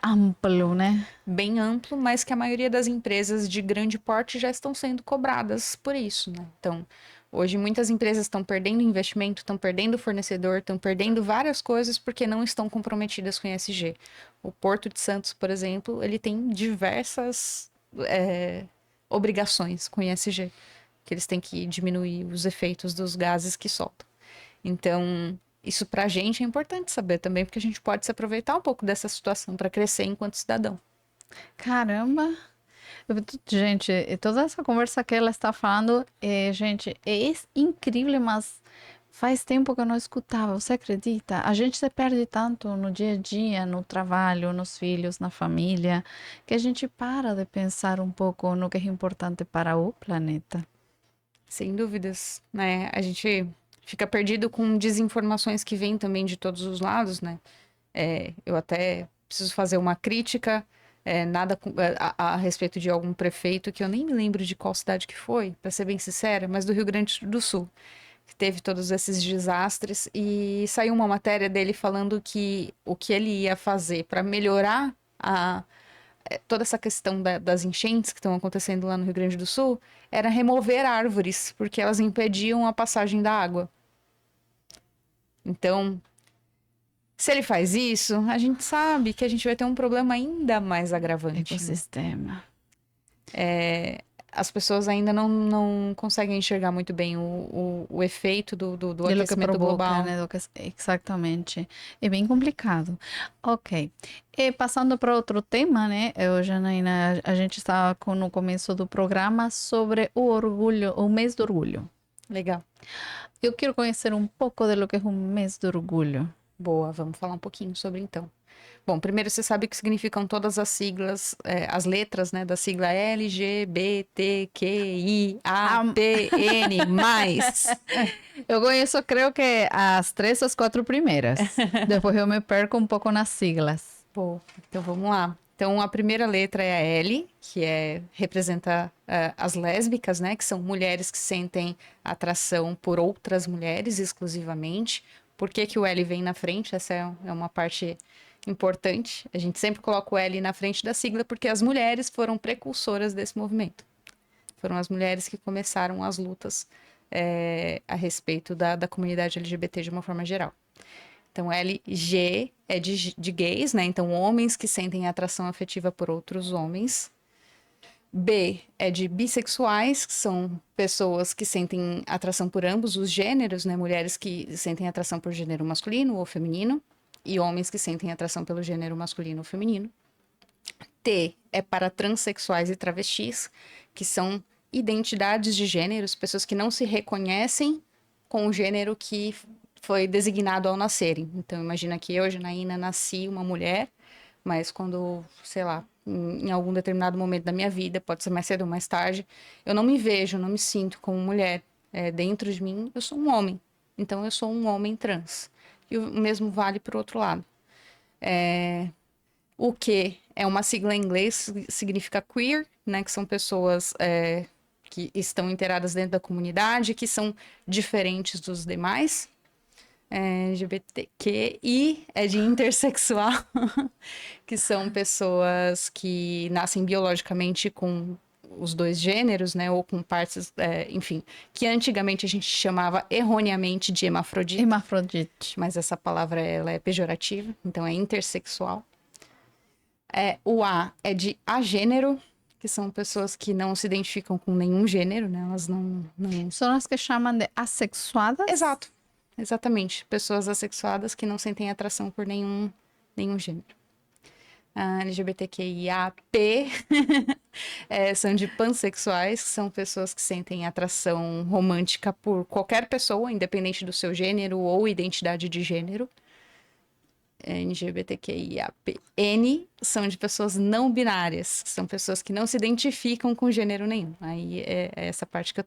amplo, né? Bem amplo, mas que a maioria das empresas de grande porte já estão sendo cobradas por isso, né? Então, hoje muitas empresas estão perdendo investimento, estão perdendo fornecedor, estão perdendo várias coisas porque não estão comprometidas com ESG. O Porto de Santos, por exemplo, ele tem diversas obrigações com ESG, que eles têm que diminuir os efeitos dos gases que soltam. Então, isso para a gente é importante saber também, porque a gente pode se aproveitar um pouco dessa situação para crescer enquanto cidadão. Caramba! Gente, toda essa conversa que ela está falando, gente, incrível, mas faz tempo que eu não escutava, você acredita? A gente se perde tanto no dia a dia, no trabalho, nos filhos, na família, que a gente para de pensar um pouco no que é importante para o planeta. Sem dúvidas, né? A gente fica perdido com desinformações que vêm também de todos os lados, né? Eu até preciso fazer uma crítica, nada a respeito de algum prefeito, que eu nem me lembro de qual cidade que foi, para ser bem sincera, mas do Rio Grande do Sul, que teve todos esses desastres, e saiu uma matéria dele falando que o que ele ia fazer para melhorar toda essa questão das enchentes que estão acontecendo lá no Rio Grande do Sul era remover árvores, porque elas impediam a passagem da água. Então, se ele faz isso, a gente sabe que a gente vai ter um problema ainda mais agravante, né? Ecossistema. as pessoas ainda não conseguem enxergar muito bem o efeito do De lo que aquecimento provoca, global. né? Exatamente. É bem complicado. Ok. E passando para outro tema, né? Eu, Janaína, a gente estava no começo do programa sobre o orgulho, o mês do orgulho. Legal. Eu quero conhecer um pouco de lo que é um mês do orgulho. Boa, vamos falar um pouquinho sobre então. Bom, primeiro você sabe o que significam todas as siglas, as letras, né, da sigla Ah, LGBTQIAPN+. eu conheço, creio que as 3 ou as 4 primeiras. Depois eu me perco um pouco nas siglas. Bom, então vamos lá. Então a primeira letra é a L, que representa as lésbicas, né, que são mulheres que sentem atração por outras mulheres exclusivamente. Por que que o L vem na frente? Essa é uma parte importante. A gente sempre coloca o L na frente da sigla porque as mulheres foram precursoras desse movimento. Foram as mulheres que começaram as lutas a respeito da comunidade LGBT de uma forma geral. Então, LG é de gays, né? Então, homens que sentem atração afetiva por outros homens. B é de bissexuais, que são pessoas que sentem atração por ambos os gêneros, né? Mulheres que sentem atração por gênero masculino ou feminino, e homens que sentem atração pelo gênero masculino ou feminino. T é para transexuais e travestis, que são identidades de gêneros, pessoas que não se reconhecem com o gênero que foi designado ao nascerem. Então, imagina que eu, Janaína, nasci uma mulher, mas quando, sei lá, em algum determinado momento da minha vida, pode ser mais cedo ou mais tarde, eu não me vejo, não me sinto como mulher. Dentro de mim, eu sou um homem. Então, eu sou um homem trans. E o mesmo vale para o outro lado. O que é uma sigla em inglês, significa queer, né? Que são pessoas que estão inteiradas dentro da comunidade, que são diferentes dos demais. LGBTQ e é de intersexual, que são pessoas que nascem biologicamente com os dois gêneros, né? Ou com partes, enfim, que antigamente a gente chamava erroneamente de hermafrodita, Hermafrodite. mas essa palavra ela é pejorativa, então é intersexual. O A é de agênero, que são pessoas que não se identificam com nenhum gênero, né? Elas não... São as que chamam de assexuadas? Exato, exatamente. Pessoas assexuadas que não sentem atração por nenhum gênero. A LGBTQIAP são de pansexuais, que são pessoas que sentem atração romântica por qualquer pessoa, independente do seu gênero ou identidade de gênero. LGBTQIAPN são de pessoas não binárias, são pessoas que não se identificam com gênero nenhum. Aí é essa parte que eu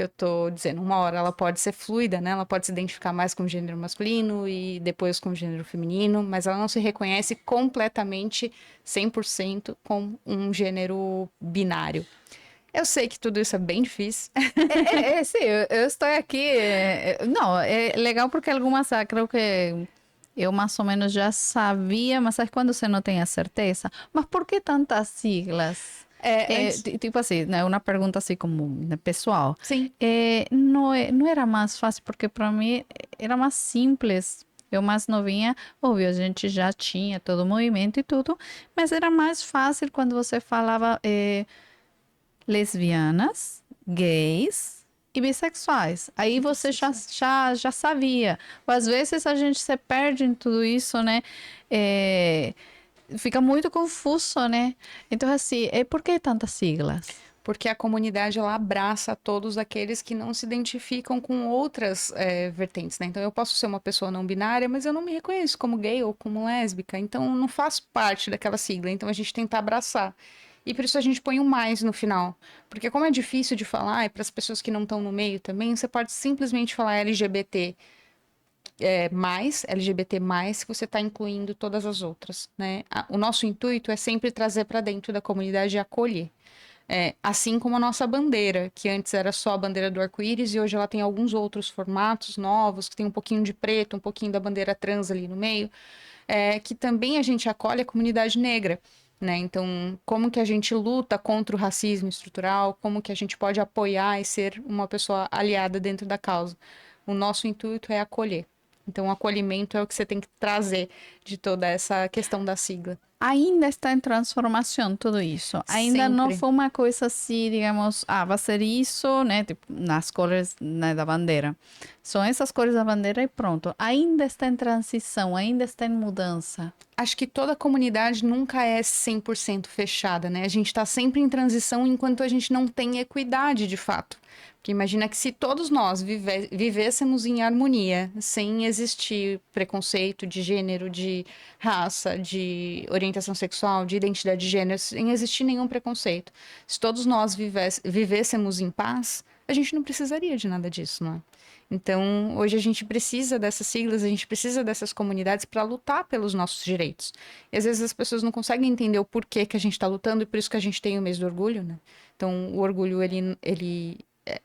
tô dizendo. Uma hora ela pode ser fluida, né? Ela pode se identificar mais com o gênero masculino e depois com o gênero feminino, mas ela não se reconhece completamente, 100% com um gênero binário. Eu sei que tudo isso é bem difícil. Sim, eu estou aqui. Não, é legal porque algumas, creio que eu mais ou menos já sabia, mas sabe quando você não tem a certeza? Mas por que tantas siglas? Tipo assim, né, uma pergunta assim como né, pessoal. Sim. Não era mais fácil, porque para mim era mais simples. Eu mais novinha, óbvio, a gente já tinha todo o movimento e tudo, mas era mais fácil quando você falava lesbianas, gays e bissexuais. Aí você já sabia. Às vezes a gente se perde em tudo isso, né? Fica muito confuso, né? Então, assim, por que tantas siglas? Porque a comunidade ela abraça todos aqueles que não se identificam com outras vertentes, né? Então eu posso ser uma pessoa não binária, mas eu não me reconheço como gay ou como lésbica, então eu não faço parte daquela sigla. Então a gente tenta abraçar. E por isso a gente põe um mais no final. Porque como é difícil de falar, e para as pessoas que não estão no meio também, você pode simplesmente falar LGBT mais, LGBT mais, que você está incluindo todas as outras, né? O nosso intuito é sempre trazer para dentro da comunidade e acolher. Assim como a nossa bandeira, que antes era só a bandeira do arco-íris e hoje ela tem alguns outros formatos novos, que tem um pouquinho de preto, um pouquinho da bandeira trans ali no meio, que também a gente acolhe a comunidade negra, né? Então, como que a gente luta contra o racismo estrutural, como que a gente pode apoiar e ser uma pessoa aliada dentro da causa. O nosso intuito é acolher. Então, o acolhimento é o que você tem que trazer de toda essa questão da sigla. ainda está em transformação tudo isso. Ainda não Sempre. foi uma coisa assim, digamos, vai ser isso, né? Tipo, nas cores, né, da bandeira. São essas cores da bandeira e pronto. Ainda está em transição, ainda está em mudança. Acho que toda comunidade nunca é 100% fechada, né? A gente está sempre em transição enquanto a gente não tem equidade de fato. Porque imagina que se todos nós vivêssemos em harmonia, sem existir preconceito de gênero, de raça, de orientação sexual, de identidade de gênero, sem existir nenhum preconceito, se todos nós vivêssemos em paz, a gente não precisaria de nada disso, não é? Então, hoje a gente precisa dessas siglas, a gente precisa dessas comunidades para lutar pelos nossos direitos. E às vezes as pessoas não conseguem entender o porquê que a gente está lutando e por isso que a gente tem o mês do orgulho, né? Então, o orgulho,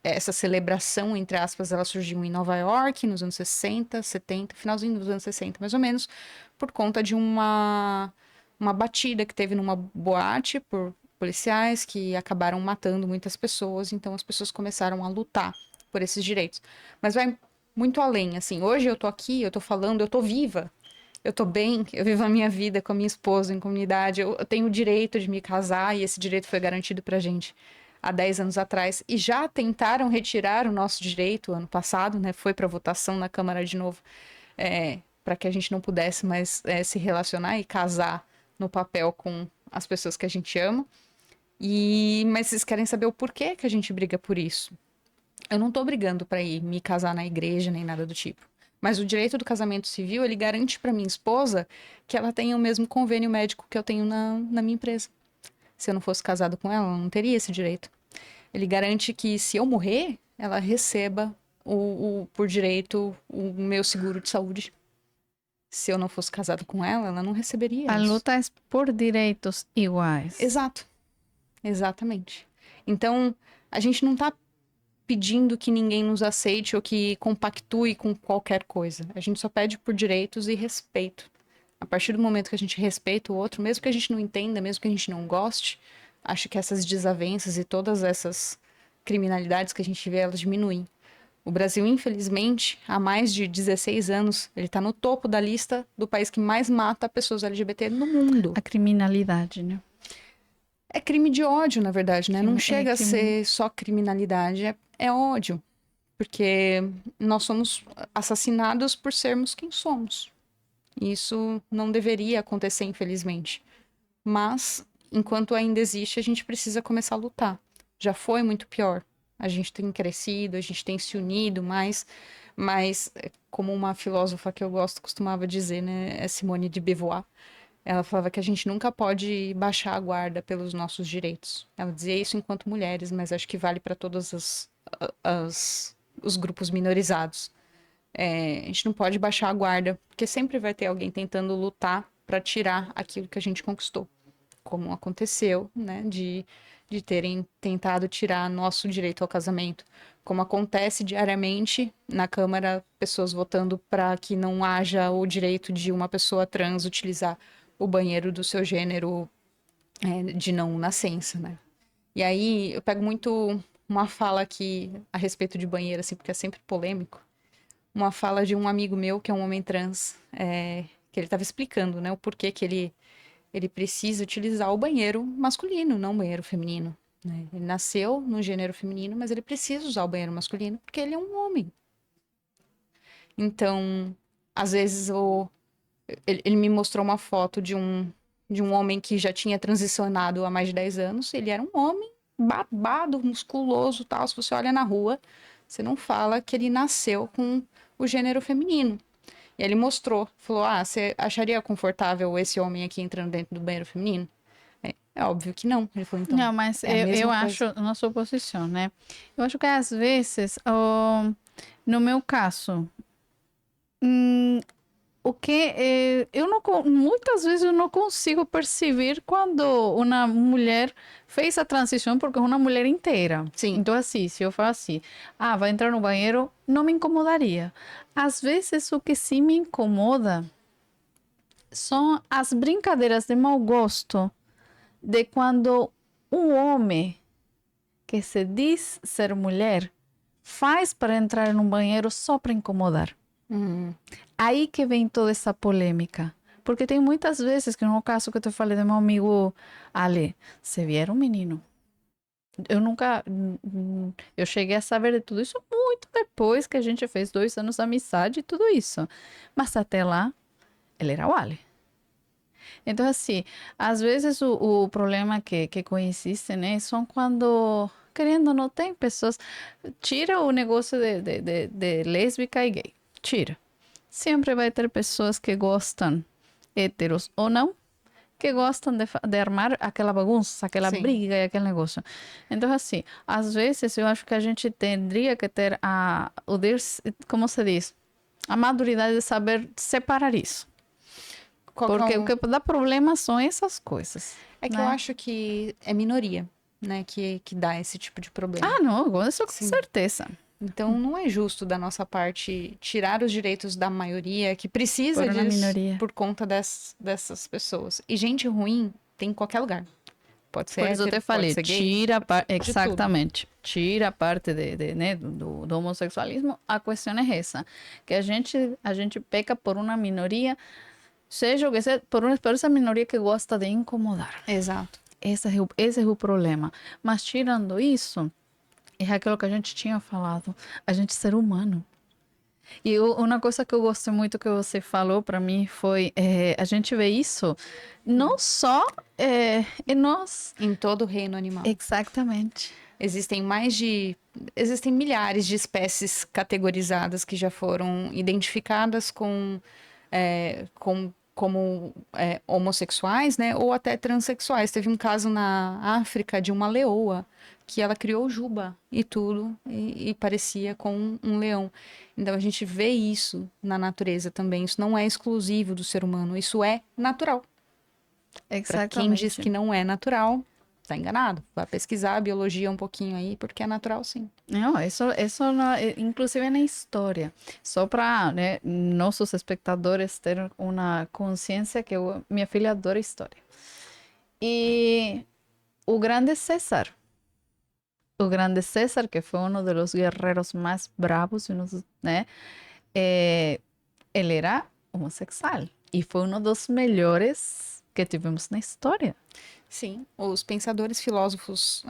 essa celebração, entre aspas, ela surgiu em Nova York nos anos 60, 70, finalzinho dos anos 60, mais ou menos, por conta de uma batida que teve numa boate por policiais que acabaram matando muitas pessoas, então as pessoas começaram a lutar por esses direitos. Mas vai muito além, assim, hoje eu tô aqui, eu tô falando, eu tô viva, eu tô bem, eu vivo a minha vida com a minha esposa em comunidade, eu tenho o direito de me casar e esse direito foi garantido pra gente há 10 anos atrás. E já tentaram retirar o nosso direito ano passado, né? Foi pra votação na Câmara de novo, para que a gente não pudesse mais se relacionar e casar no papel com as pessoas que a gente ama. Mas vocês querem saber o porquê que a gente briga por isso? Eu não tô brigando pra ir me casar na igreja nem nada do tipo. Mas o direito do casamento civil, ele garante pra minha esposa que ela tenha o mesmo convênio médico que eu tenho na minha empresa. Se eu não fosse casado com ela, ela não teria esse direito. Ele garante que se eu morrer, ela receba por direito o meu seguro de saúde. Se eu não fosse casado com ela não receberia A isso. luta é por direitos iguais. Exato, exatamente. Então, a gente não tá pedindo que ninguém nos aceite ou que compactue com qualquer coisa. A gente só pede por direitos e respeito. A partir do momento que a gente respeita o outro, mesmo que a gente não entenda, mesmo que a gente não goste, acho que essas desavenças e todas essas criminalidades que a gente vê, elas diminuem. O Brasil, infelizmente, há mais de 16 anos, ele está no topo da lista do país que mais mata pessoas LGBT no mundo. A criminalidade, né? É crime de ódio, na verdade, né? Não chega a crime. ser só criminalidade, é ódio. Porque nós somos assassinados por sermos quem somos. Isso não deveria acontecer, infelizmente. Mas, enquanto ainda existe, a gente precisa começar a lutar. Já foi muito pior. A gente tem crescido, a gente tem se unido mais, mas como uma filósofa que eu gosto costumava dizer, né, é Simone de Beauvoir, ela falava que a gente nunca pode baixar a guarda pelos nossos direitos. Ela dizia isso enquanto mulheres, mas acho que vale para todos os grupos minorizados. A gente não pode baixar a guarda, porque sempre vai ter alguém tentando lutar para tirar aquilo que a gente conquistou, como aconteceu, né, de terem tentado tirar nosso direito ao casamento, como acontece diariamente na Câmara, pessoas votando para que não haja o direito de uma pessoa trans utilizar o banheiro do seu gênero de não nascença, né? E aí eu pego muito uma fala aqui a respeito de banheiro, assim, porque é sempre polêmico. Uma fala de um amigo meu, que é um homem trans, que ele estava explicando, né, o porquê que ele precisa utilizar o banheiro masculino, não o banheiro feminino, né? Ele nasceu no gênero feminino, mas ele precisa usar o banheiro masculino porque ele é um homem. Então, às vezes, ele me mostrou uma foto de um homem que já tinha transicionado há mais de 10 anos. Ele era um homem barbado, musculoso, tal. Se você olha na rua, você não fala que ele nasceu com o gênero feminino. E ele mostrou, falou: ah, você acharia confortável esse homem aqui entrando dentro do banheiro feminino? É óbvio que não. Ele falou, então. Não, mas É a mesma eu coisa. acho, na sua posição, né? Eu acho que às vezes, no meu caso, o que eu não, muitas vezes eu não consigo perceber quando uma mulher fez a transição, porque é uma mulher inteira. Sim. Então, assim, se eu falar assim, vai entrar no banheiro, não me incomodaria. Às vezes, o que sim me incomoda são as brincadeiras de mau gosto de quando um homem que se diz ser mulher faz para entrar num banheiro só para incomodar. Aí que vem toda essa polêmica. Porque tem muitas vezes que no caso que eu te falei do meu amigo Ale, se vier um menino, eu nunca, eu cheguei a saber de tudo isso muito depois que a gente fez 2 anos de amizade e tudo isso. Mas até lá, ele era o Ale. Então, assim, às vezes o problema que coexiste, né, são quando, querendo ou não, tem pessoas, tira o negócio de lésbica e gay, tira. Sempre vai ter pessoas que gostam, héteros ou não, que gostam de armar aquela bagunça, aquela Sim, briga e aquele negócio. Então, assim, às vezes eu acho que a gente teria que ter como se diz, a maturidade de saber separar isso. qual que é Porque o o... que dá problema são essas coisas, É que eu né? acho que é minoria, né, que dá esse tipo de problema. Ah, não, isso com Sim. certeza. Então, não é justo da nossa parte tirar os direitos da maioria que precisa Por uma disso minoria. por conta dessas pessoas. E gente ruim tem em qualquer lugar. Pode ser Por isso eu te hétero, pode falei, ser gay, tira, de tudo. exatamente, tira a parte né, do homossexualismo. A questão é essa, que a gente peca por uma minoria, seja o que seja, por essa minoria que gosta de incomodar. Exato. Esse é o problema. Mas tirando isso, é aquilo que a gente tinha falado, a gente é ser humano. E uma coisa que eu gostei muito que você falou para mim foi, a gente vê isso não só em nós. Em todo o reino animal. Exatamente. Existem existem milhares de espécies categorizadas que já foram identificadas como homossexuais, né? Ou até transexuais. Teve um caso na África de uma leoa que ela criou juba e tudo e parecia com um leão. Então a gente vê isso na natureza também. Isso não é exclusivo do ser humano. Isso é natural. Para quem diz Exatamente. que não é natural, tá enganado. Vai pesquisar a biologia um pouquinho aí, porque é natural sim. Não, isso inclusive na história, só para, né, nossos espectadores terem uma consciência que minha filha adora história. E o grande César, que foi um dos guerreiros mais bravos, né, ele era homossexual e foi um dos melhores que tivemos na história. Sim, os pensadores filósofos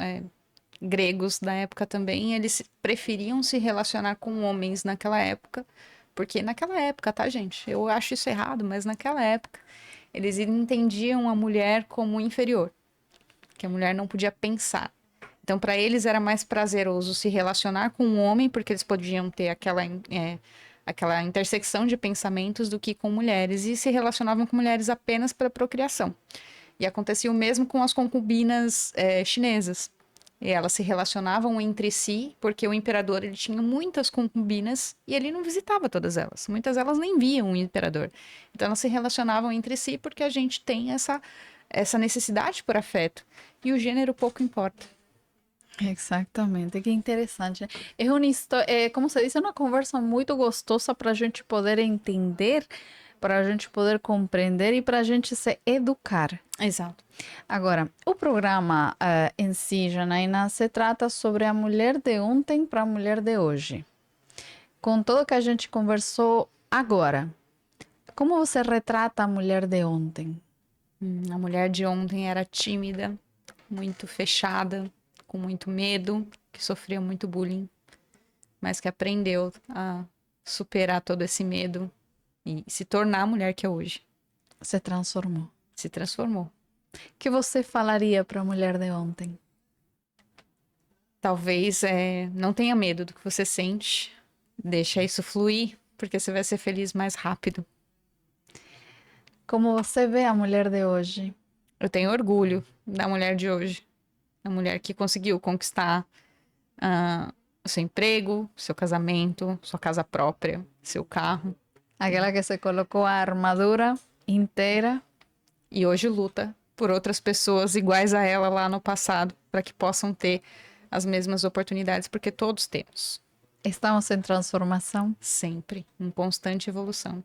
gregos da época também, eles preferiam se relacionar com homens naquela época, porque naquela época, tá, gente? Eu acho isso errado, mas naquela época eles entendiam a mulher como inferior, que a mulher não podia pensar. Então, para eles era mais prazeroso se relacionar com um homem, porque eles podiam ter aquela intersecção de pensamentos do que com mulheres, e se relacionavam com mulheres apenas para procriação. E acontecia o mesmo com as concubinas chinesas. E elas se relacionavam entre si, porque o imperador ele tinha muitas concubinas e ele não visitava todas elas. Muitas delas nem viam o imperador. Então elas se relacionavam entre si porque a gente tem essa necessidade por afeto. E o gênero pouco importa. Exatamente, que interessante, né? É uma história, como se diz, é uma conversa muito gostosa para a gente poder entender, para a gente poder compreender e para a gente se educar. Exato. Agora, o programa em si, Janaína, se trata sobre a mulher de ontem para a mulher de hoje. Com tudo que a gente conversou agora, como você retrata a mulher de ontem? A mulher de ontem era tímida, muito fechada, com muito medo, que sofria muito bullying, mas que aprendeu a superar todo esse medo e se tornar a mulher que é hoje. Se transformou. Se transformou. O que você falaria para a mulher de ontem? Talvez não tenha medo do que você sente, deixa isso fluir, porque você vai ser feliz mais rápido. Como você vê a mulher de hoje? Eu tenho orgulho da mulher de hoje, a mulher que conseguiu conquistar o seu emprego, seu casamento, sua casa própria, seu carro, Aquela que se colocou a armadura inteira. e hoje luta por outras pessoas iguais a ela lá no passado, para que possam ter as mesmas oportunidades, porque todos temos, Estamos em transformação. sempre, em constante evolução.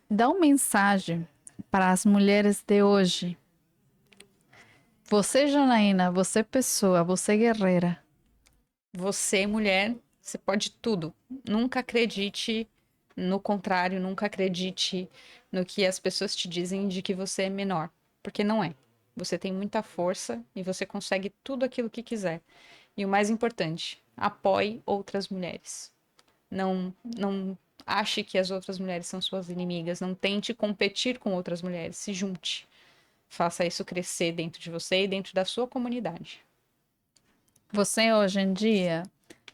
Dá uma mensagem para as mulheres de hoje. Você, Janaína, você pessoa, você guerreira. Você, mulher, você pode tudo. Nunca acredite No contrário, nunca acredite no que as pessoas te dizem de que você é menor, porque não é. Você tem muita força e você consegue tudo aquilo que quiser. E o mais importante, apoie outras mulheres. Não ache que as outras mulheres são suas inimigas. Não tente competir com outras mulheres. Se junte. Faça isso crescer dentro de você e dentro da sua comunidade. Você hoje em dia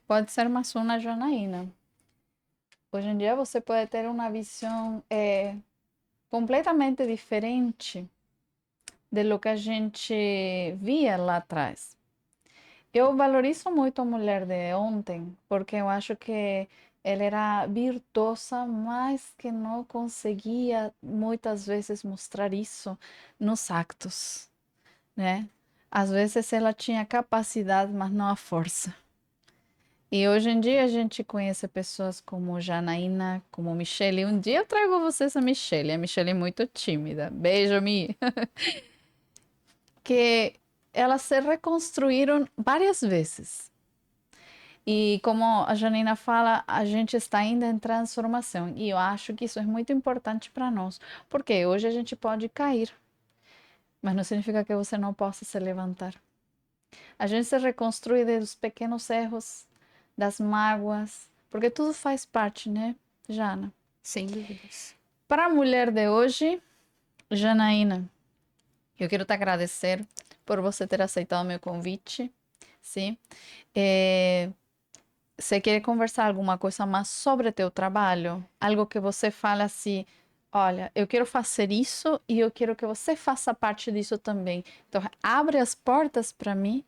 pode ser uma Suna Janaína. Hoje em dia você pode ter uma visão completamente diferente de lo que a gente via lá atrás. Eu valorizo muito a mulher de ontem, porque eu acho que ela era virtuosa, mas que não conseguia muitas vezes mostrar isso nos actos, né? Às vezes ela tinha capacidade, mas não a força. E hoje em dia a gente conhece pessoas como Janaína, como Michelle. Um dia eu trago vocês a Michelle. A Michelle é muito tímida. Beijo, Mi. Que elas se reconstruíram várias vezes. E como a Janina fala, a gente está ainda em transformação. E eu acho que isso é muito importante para nós. Porque hoje a gente pode cair, mas não significa que você não possa se levantar. A gente se reconstrui dos pequenos erros, das mágoas, porque tudo faz parte, né, Jana? Sem dúvidas. Para a mulher de hoje, Janaína, eu quero te agradecer por você ter aceitado o meu convite, sim? Você quer conversar alguma coisa mais sobre teu trabalho? Algo que você fala assim, olha, eu quero fazer isso e eu quero que você faça parte disso também. Então, abre as portas para mim,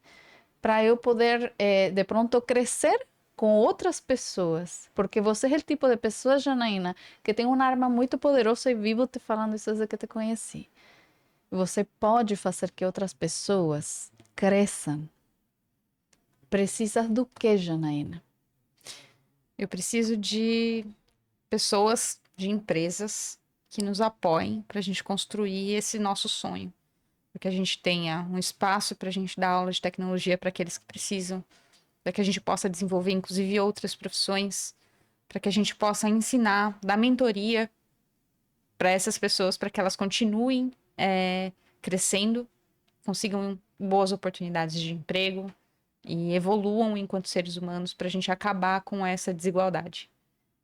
para eu poder, de pronto, crescer com outras pessoas. Porque você é o tipo de pessoa, Janaína, que tem uma arma muito poderosa e vivo te falando isso desde que te conheci. Você pode fazer que outras pessoas cresçam. Precisas do que, Janaína? Eu preciso de pessoas, de empresas que nos apoiem para a gente construir esse nosso sonho. Para que a gente tenha um espaço para a gente dar aula de tecnologia para aqueles que precisam, para que a gente possa desenvolver, inclusive, outras profissões, para que a gente possa ensinar, dar mentoria para essas pessoas, para que elas continuem crescendo, consigam boas oportunidades de emprego e evoluam enquanto seres humanos para a gente acabar com essa desigualdade.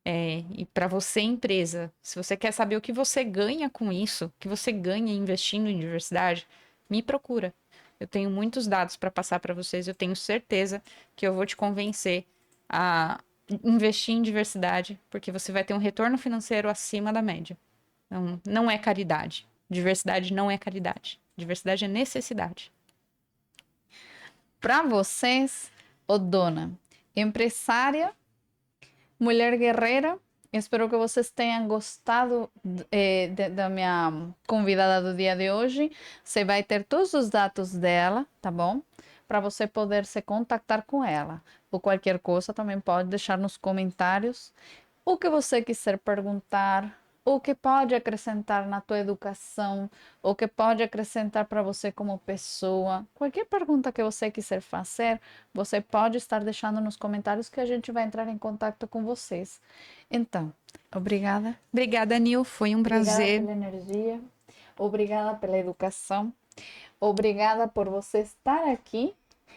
E para você, empresa, se você quer saber o que você ganha com isso, o que você ganha investindo em diversidade, me procura. Eu tenho muitos dados para passar para vocês. Eu tenho certeza que eu vou te convencer a investir em diversidade, porque você vai ter um retorno financeiro acima da média. Então, não é caridade. Diversidade não é caridade. Diversidade é necessidade. Para vocês, ô dona, empresária, mulher guerreira, espero que vocês tenham gostado da minha convidada do dia de hoje. Você vai ter todos os dados dela, tá bom? Para você poder se contactar com ela. Ou qualquer coisa também pode deixar nos comentários o que você quiser perguntar, o que pode acrescentar na tua educação, o que pode acrescentar para você como pessoa. Qualquer pergunta que você quiser fazer, você pode estar deixando nos comentários que a gente vai entrar em contato com vocês. Então, obrigada. Obrigada, Nil. Foi um Obrigada prazer. pela energia, obrigada pela educação, obrigada por você estar aqui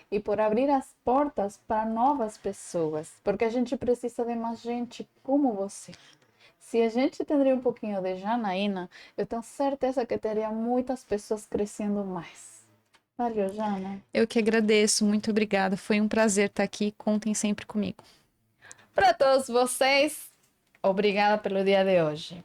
e por abrir as portas para novas pessoas, porque a gente precisa de mais gente como você. Se a gente teria um pouquinho de Janaína, eu tenho certeza que teria muitas pessoas crescendo mais. Valeu, Jana. Eu que agradeço. Muito obrigada. Foi um prazer estar aqui. Contem sempre comigo. Para todos vocês, obrigada pelo dia de hoje.